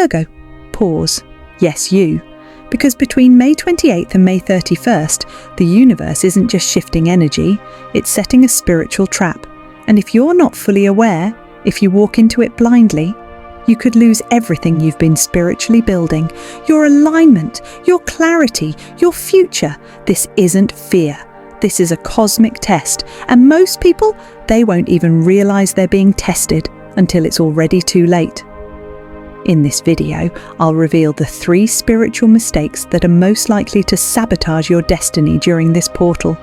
Virgo, pause. Yes, you. Because between May 28th and May 31st, the universe isn't just shifting energy, it's setting a spiritual trap. And if you're not fully aware, if you walk into it blindly, you could lose everything you've been spiritually building. Your alignment, your clarity, your future. This isn't fear. This is a cosmic test. And most people, they won't even realize they're being tested until it's already too late. In this video, I'll reveal the 3 spiritual mistakes that are most likely to sabotage your destiny during this portal.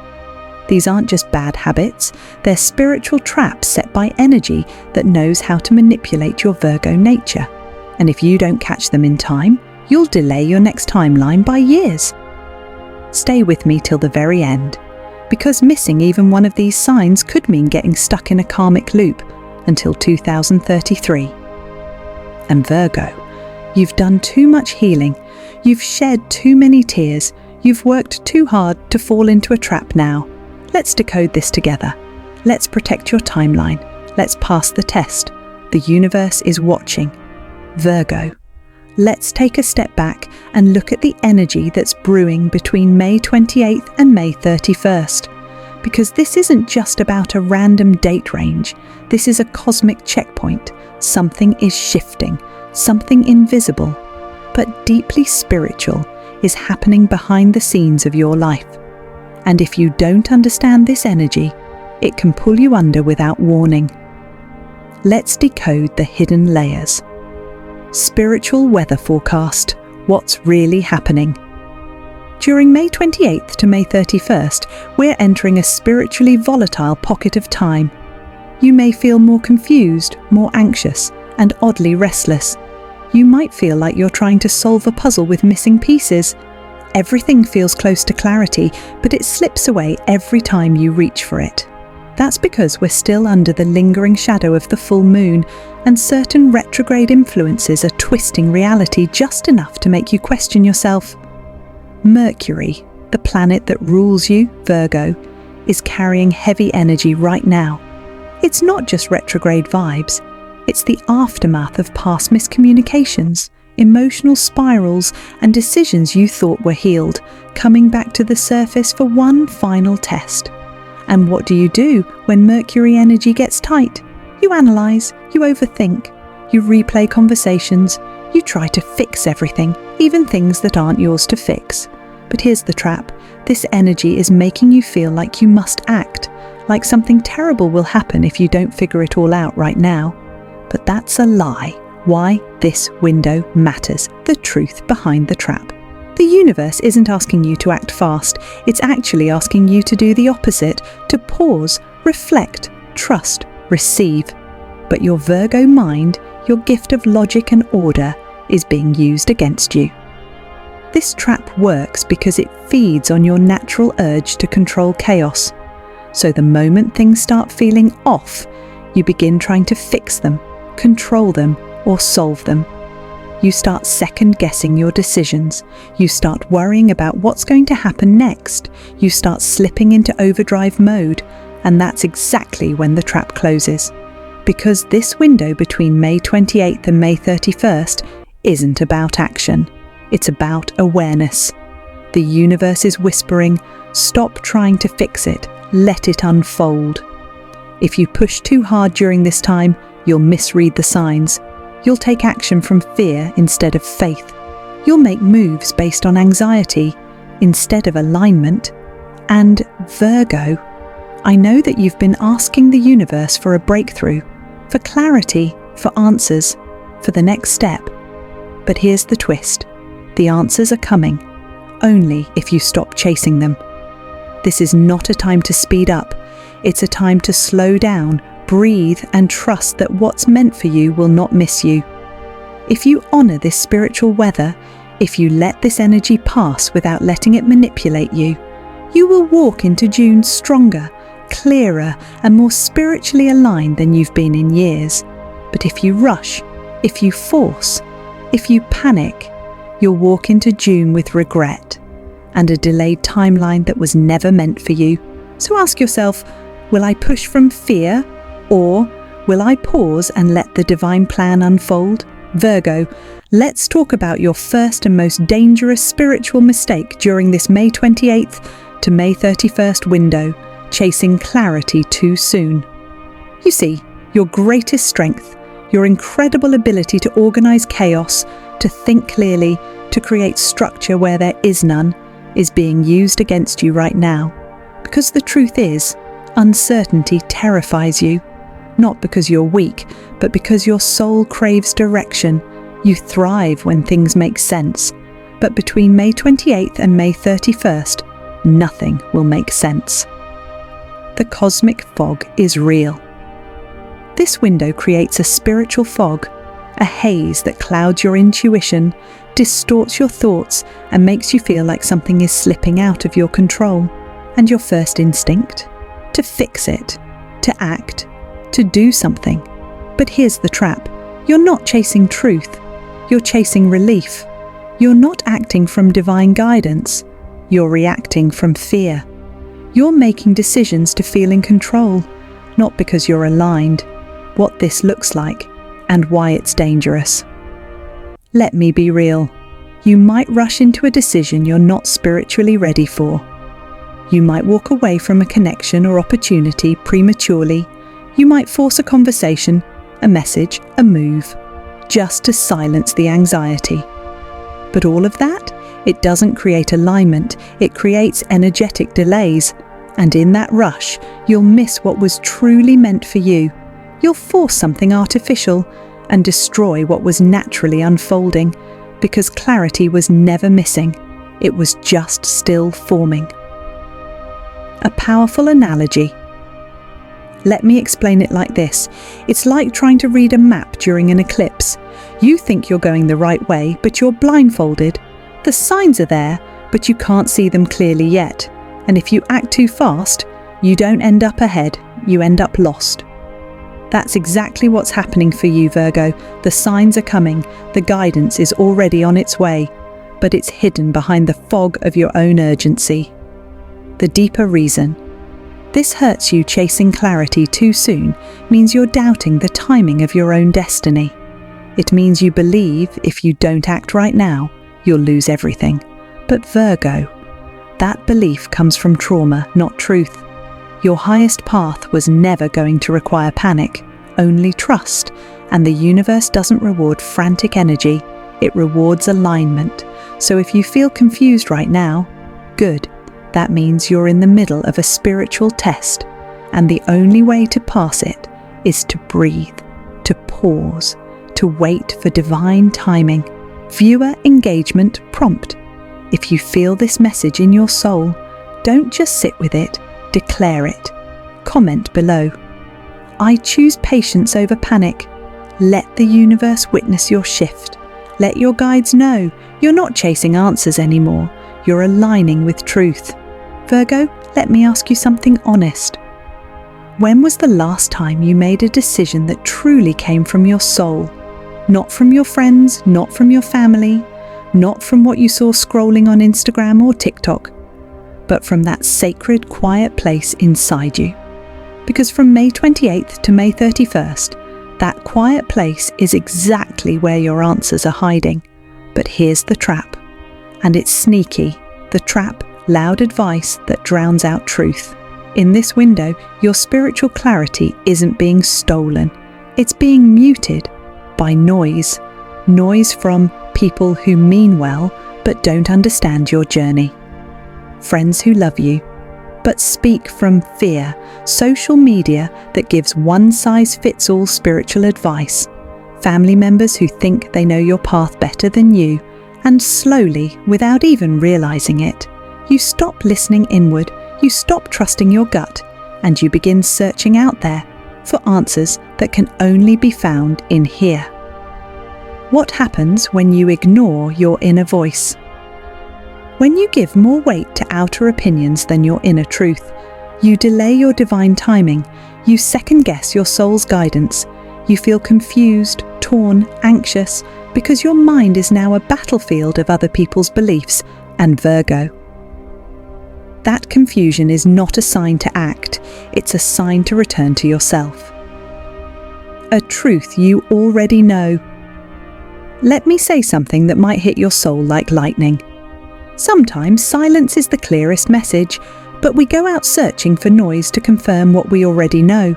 These aren't just bad habits, they're spiritual traps set by energy that knows how to manipulate your Virgo nature. And if you don't catch them in time, you'll delay your next timeline by years. Stay with me till the very end, because missing even one of these signs could mean getting stuck in a karmic loop until 2033. And Virgo, you've done too much healing, you've shed too many tears, you've worked too hard to fall into a trap now. Let's decode this together. Let's protect your timeline. Let's pass the test. The universe is watching. Virgo, let's take a step back and look at the energy that's brewing between May 28th and May 31st. Because this isn't just about a random date range. This is a cosmic checkpoint. Something is shifting, something invisible, but deeply spiritual is happening behind the scenes of your life. And if you don't understand this energy, it can pull you under without warning. Let's decode the hidden layers. Spiritual weather forecast. What's really happening? During May 28th to May 31st, we're entering a spiritually volatile pocket of time. You may feel more confused, more anxious, and oddly restless. You might feel like you're trying to solve a puzzle with missing pieces. Everything feels close to clarity, but it slips away every time you reach for it. That's because we're still under the lingering shadow of the full moon, and certain retrograde influences are twisting reality just enough to make you question yourself. Mercury, the planet that rules you, Virgo, is carrying heavy energy right now. It's not just retrograde vibes, it's the aftermath of past miscommunications, emotional spirals, and decisions you thought were healed, coming back to the surface for one final test. And what do you do when Mercury energy gets tight? You analyze, you overthink, you replay conversations, you try to fix everything, even things that aren't yours to fix. But here's the trap. This energy is making you feel like you must act, like something terrible will happen if you don't figure it all out right now. But that's a lie. Why this window matters, the truth behind the trap. The universe isn't asking you to act fast, it's actually asking you to do the opposite, to pause, reflect, trust, receive. But your Virgo mind, your gift of logic and order, is being used against you. This trap works because it feeds on your natural urge to control chaos. So the moment things start feeling off, you begin trying to fix them, control them, or solve them. You start second-guessing your decisions. You start worrying about what's going to happen next. You start slipping into overdrive mode, and that's exactly when the trap closes. Because this window between May 28th and May 31st isn't about action. It's about awareness. The universe is whispering, stop trying to fix it. Let it unfold. If you push too hard during this time, you'll misread the signs. You'll take action from fear instead of faith. You'll make moves based on anxiety instead of alignment. And Virgo, I know that you've been asking the universe for a breakthrough, for clarity, for answers, for the next step. But here's the twist. The answers are coming, only if you stop chasing them. This is not a time to speed up. It's a time to slow down, breathe, and trust that what's meant for you will not miss you. If you honor this spiritual weather, if you let this energy pass without letting it manipulate you, you will walk into June stronger, clearer, and more spiritually aligned than you've been in years. But if you rush, if you force, if you panic, you'll walk into June with regret and a delayed timeline that was never meant for you. So ask yourself, will I push from fear, or will I pause and let the divine plan unfold? Virgo, Let's talk about your first and most dangerous spiritual mistake during this May 28th to May 31st window, chasing clarity too soon. You see, your greatest strength, your incredible ability to organize chaos, to think clearly, to create structure where there is none, is being used against you right now. Because the truth is, uncertainty terrifies you. Not because you're weak, but because your soul craves direction. You thrive when things make sense. But between May 28th and May 31st, nothing will make sense. The cosmic fog is real. This window creates a spiritual fog, a haze that clouds your intuition, distorts your thoughts, and makes you feel like something is slipping out of your control. And your first instinct? To fix it, to act, to do something. But here's the trap. You're not chasing truth. You're chasing relief. You're not acting from divine guidance. You're reacting from fear. You're making decisions to feel in control, not because you're aligned, what this looks like, and why it's dangerous. Let me be real. You might rush into a decision you're not spiritually ready for. You might walk away from a connection or opportunity prematurely. You might force a conversation, a message, a move, just to silence the anxiety. But all of that, it doesn't create alignment, it creates energetic delays. And in that rush, you'll miss what was truly meant for you. You'll force something artificial and destroy what was naturally unfolding, because clarity was never missing, it was just still forming. A powerful analogy. Let me explain it like this. It's like trying to read a map during an eclipse. You think you're going the right way, but you're blindfolded. The signs are there, but you can't see them clearly yet. And if you act too fast, you don't end up ahead, you end up lost. That's exactly what's happening for you, Virgo. The signs are coming, the guidance is already on its way, but it's hidden behind the fog of your own urgency. The deeper reason. This hurts you. Chasing clarity too soon means you're doubting the timing of your own destiny. It means you believe if you don't act right now, you'll lose everything. But Virgo, that belief comes from trauma, not truth. Your highest path was never going to require panic, only trust, and the universe doesn't reward frantic energy, it rewards alignment. So if you feel confused right now, good. That means you're in the middle of a spiritual test, and the only way to pass it is to breathe, to pause, to wait for divine timing. Viewer engagement prompt. If you feel this message in your soul, don't just sit with it, declare it. Comment below. I choose patience over panic. Let the universe witness your shift. Let your guides know you're not chasing answers anymore. You're aligning with truth. Virgo, let me ask you something honest. When was the last time you made a decision that truly came from your soul? Not from your friends, not from your family, not from what you saw scrolling on Instagram or TikTok, but from that sacred, quiet place inside you. Because from May 28th to May 31st, that quiet place is exactly where your answers are hiding. But here's the trap. And it's sneaky. The trap, loud advice that drowns out truth. In this window, your spiritual clarity isn't being stolen. It's being muted by noise. Noise from people who mean well but don't understand your journey. Friends who love you but speak from fear. Social media that gives one-size-fits-all spiritual advice. Family members who think they know your path better than you. And slowly, without even realizing it, you stop listening inward, you stop trusting your gut, and you begin searching out there for answers that can only be found in here. What happens when you ignore your inner voice? When you give more weight to outer opinions than your inner truth, you delay your divine timing, you second-guess your soul's guidance, you feel confused, torn, anxious, because your mind is now a battlefield of other people's beliefs and Virgo. That confusion is not a sign to act, it's a sign to return to yourself. A truth you already know. let me say something that might hit your soul like lightning. Sometimes silence is the clearest message, but we go out searching for noise to confirm what we already know.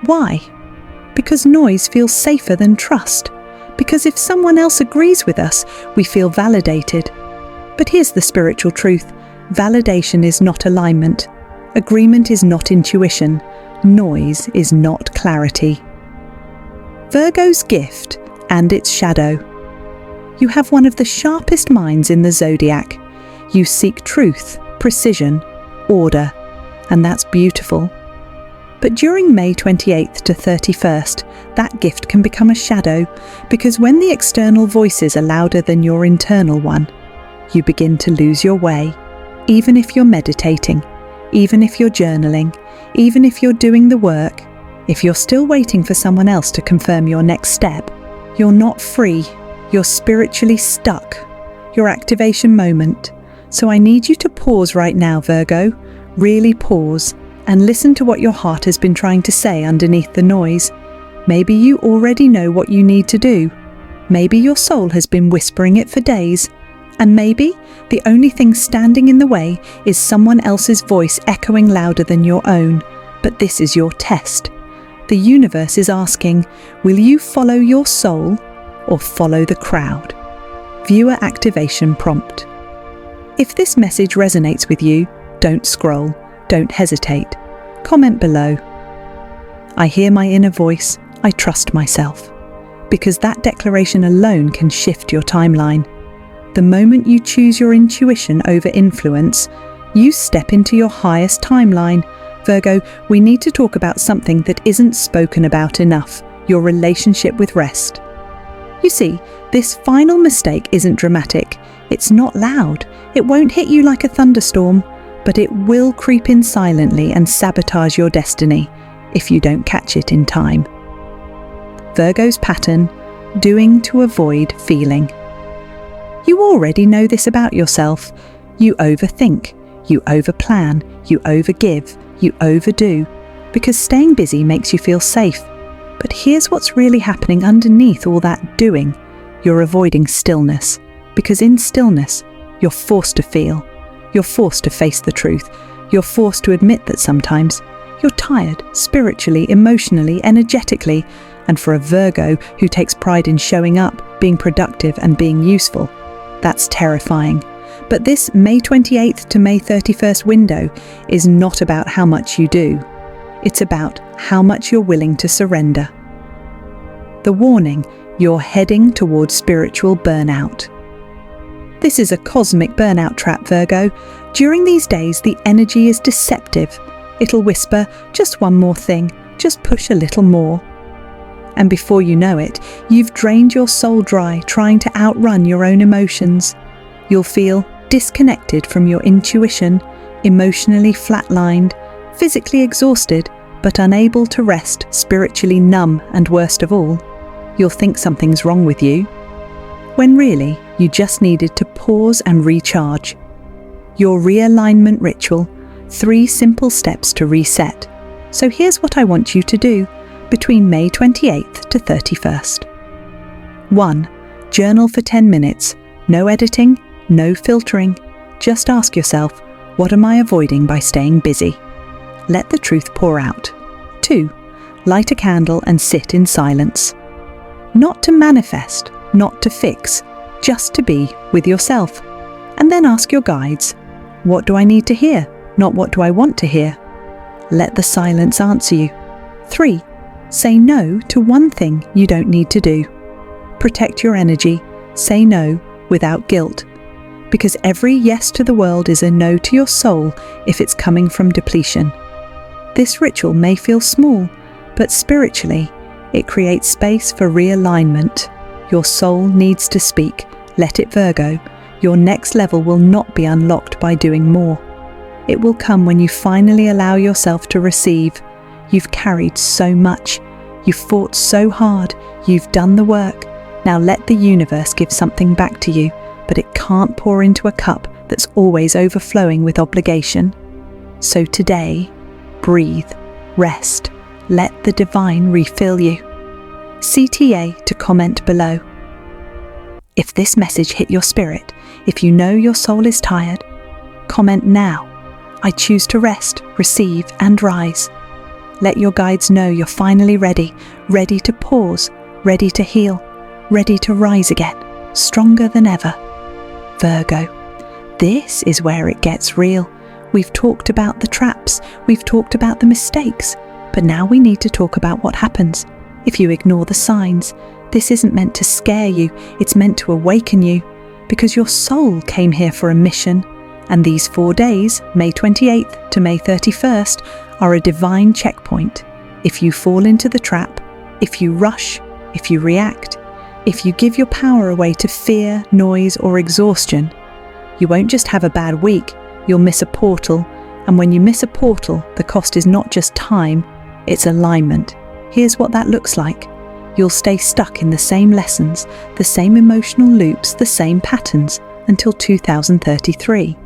Why? Because noise feels safer than trust. Because if someone else agrees with us, we feel validated. But here's the spiritual truth. Validation is not alignment. Agreement is not intuition. Noise is not clarity. Virgo's gift and its shadow. You have one of the sharpest minds in the zodiac. You seek truth, precision, order, and that's beautiful. But during May 28th to 31st, that gift can become a shadow, because when the external voices are louder than your internal one, you begin to lose your way. Even if you're meditating, even if you're journaling, even if you're doing the work, if you're still waiting for someone else to confirm your next step, you're not free. You're spiritually stuck. Your activation moment. So I need you to pause right now, Virgo. Really pause and listen to what your heart has been trying to say underneath the noise. Maybe you already know what you need to do. Maybe your soul has been whispering it for days. And maybe the only thing standing in the way is someone else's voice echoing louder than your own. But this is your test. The universe is asking, will you follow your soul or follow the crowd? Viewer activation prompt. If this message resonates with you, don't scroll, don't hesitate. Comment below. I hear my inner voice, I trust myself. Because that declaration alone can shift your timeline. The moment you choose your intuition over influence, you step into your highest timeline. Virgo, we need to talk about something that isn't spoken about enough, your relationship with rest. You see, this final mistake isn't dramatic. It's not loud. It won't hit you like a thunderstorm, but it will creep in silently and sabotage your destiny if you don't catch it in time. Virgo's pattern, doing to avoid feeling. You already know this about yourself. You overthink, you overplan, you overgive, you overdo, because staying busy makes you feel safe. But here's what's really happening underneath all that doing. You're avoiding stillness, because in stillness, you're forced to feel. You're forced to face the truth. You're forced to admit that sometimes you're tired, spiritually, emotionally, energetically. And for a Virgo who takes pride in showing up, being productive and being useful, that's terrifying. But this May 28th to May 31st window is not about how much you do. It's about how much you're willing to surrender. The warning, you're heading towards spiritual burnout. This is a cosmic burnout trap, Virgo. During these days, the energy is deceptive. It'll whisper, just one more thing, just push a little more. And before you know it, you've drained your soul dry trying to outrun your own emotions. You'll feel disconnected from your intuition, emotionally flatlined, physically exhausted, but unable to rest, spiritually numb, and worst of all, you'll think something's wrong with you, when really you just needed to pause and recharge. Your realignment ritual, 3 simple steps to reset. So here's what I want you to do between May 28th to 31st. 1. Journal for 10 minutes. No editing, no filtering. Just ask yourself, what am I avoiding by staying busy? Let the truth pour out. 2. Light a candle and sit in silence. Not to manifest, not to fix, just to be with yourself. And then ask your guides, what do I need to hear, not what do I want to hear? Let the silence answer you. 3. Say no to one thing you don't need to do. Protect your energy. Say no without guilt. Because every yes to the world is a no to your soul if it's coming from depletion. This ritual may feel small, but spiritually, it creates space for realignment. Your soul needs to speak. Let it, Virgo. Your next level will not be unlocked by doing more. It will come when you finally allow yourself to receive. You've carried so much. You've fought so hard. You've done the work. Now let the universe give something back to you, but it can't pour into a cup that's always overflowing with obligation. So today, breathe, rest, let the divine refill you. CTA to comment below. If this message hit your spirit, if you know your soul is tired, comment now. I choose to rest, receive, and rise. Let your guides know you're finally ready, ready to pause, ready to heal, ready to rise again, stronger than ever. Virgo, this is where it gets real. We've talked about the traps, we've talked about the mistakes, but now we need to talk about what happens if you ignore the signs. This isn't meant to scare you, it's meant to awaken you, because your soul came here for a mission, and these 4 days, May 28th to May 31st, are a divine checkpoint. If you fall into the trap, if you rush, if you react, if you give your power away to fear, noise, or exhaustion, you won't just have a bad week, you'll miss a portal, and when you miss a portal, the cost is not just time, it's alignment. Here's what that looks like. You'll stay stuck in the same lessons, the same emotional loops, the same patterns, until 2033.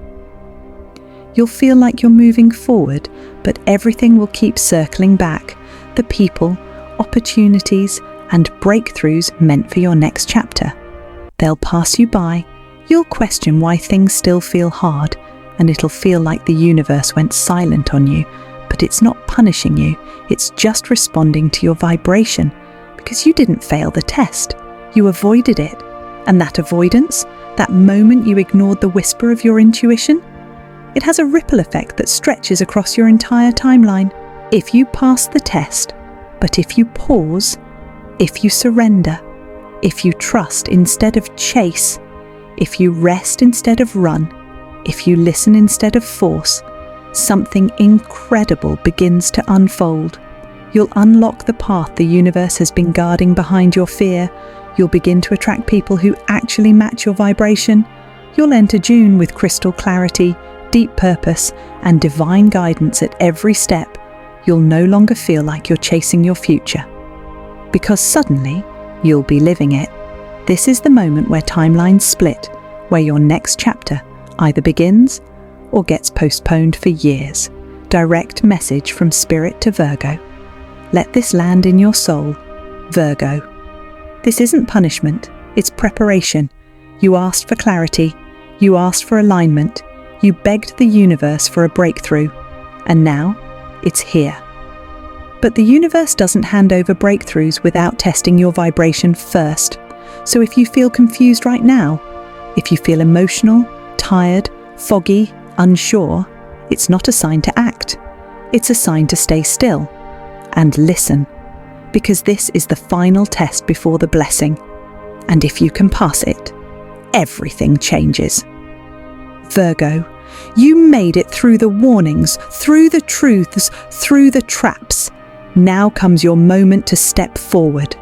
You'll feel like you're moving forward, but everything will keep circling back. The people, opportunities, and breakthroughs meant for your next chapter. They'll pass you by, you'll question why things still feel hard, and it'll feel like the universe went silent on you, but it's not punishing you, it's just responding to your vibration, because you didn't fail the test, you avoided it. And that avoidance, that moment you ignored the whisper of your intuition, it has a ripple effect that stretches across your entire timeline. If you pass the test, but if you pause, if you surrender, if you trust instead of chase, if you rest instead of run, if you listen instead of force, something incredible begins to unfold. You'll unlock the path the universe has been guarding behind your fear. You'll begin to attract people who actually match your vibration. You'll enter June with crystal clarity, deep purpose, and divine guidance at every step. You'll no longer feel like you're chasing your future, because suddenly you'll be living it. This is the moment where timelines split, where your next chapter either begins or gets postponed for years. Direct message from Spirit to Virgo. Let this land in your soul, Virgo. This isn't punishment, it's preparation. You asked for clarity, you asked for alignment, you begged the universe for a breakthrough, and now it's here. But the universe doesn't hand over breakthroughs without testing your vibration first. So if you feel confused right now, if you feel emotional, tired, foggy, unsure, it's not a sign to act. It's a sign to stay still and listen, because this is the final test before the blessing. And if you can pass it, everything changes. Virgo, you made it through the warnings, through the truths, through the traps. Now comes your moment to step forward.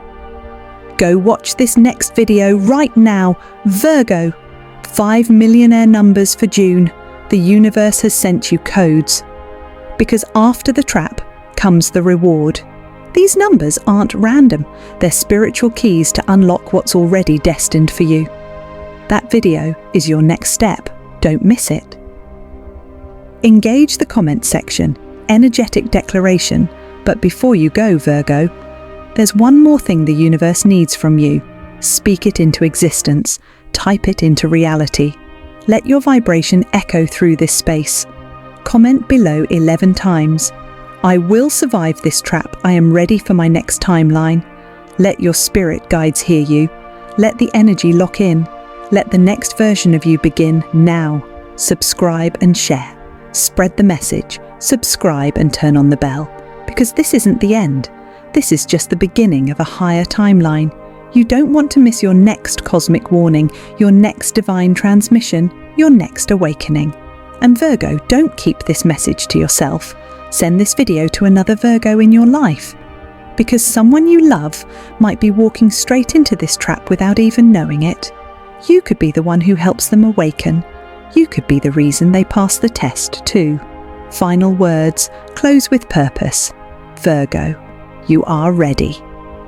Go watch this next video right now. Virgo, 5 millionaire numbers for June. The universe has sent you codes. Because after the trap comes the reward. These numbers aren't random. They're spiritual keys to unlock what's already destined for you. That video is your next step. Don't miss it. Engage the comment section. Energetic declaration. But before you go, Virgo, there's one more thing the universe needs from you. Speak it into existence. Type it into reality. Let your vibration echo through this space. Comment below 11 times. I will survive this trap. I am ready for my next timeline. Let your spirit guides hear you. Let the energy lock in. Let the next version of you begin now. Subscribe and share. Spread the message. Subscribe and turn on the bell. Because this isn't the end. This is just the beginning of a higher timeline. You don't want to miss your next cosmic warning, your next divine transmission, your next awakening. And Virgo, don't keep this message to yourself. Send this video to another Virgo in your life. Because someone you love might be walking straight into this trap without even knowing it. You could be the one who helps them awaken. You could be the reason they pass the test too. Final words, close with purpose. Virgo, you are ready.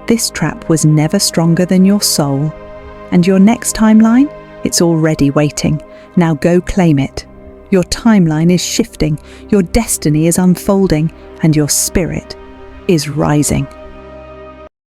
This trap was never stronger than your soul. And your next timeline? It's already waiting. Now go claim it. Your timeline is shifting, your destiny is unfolding, and your spirit is rising.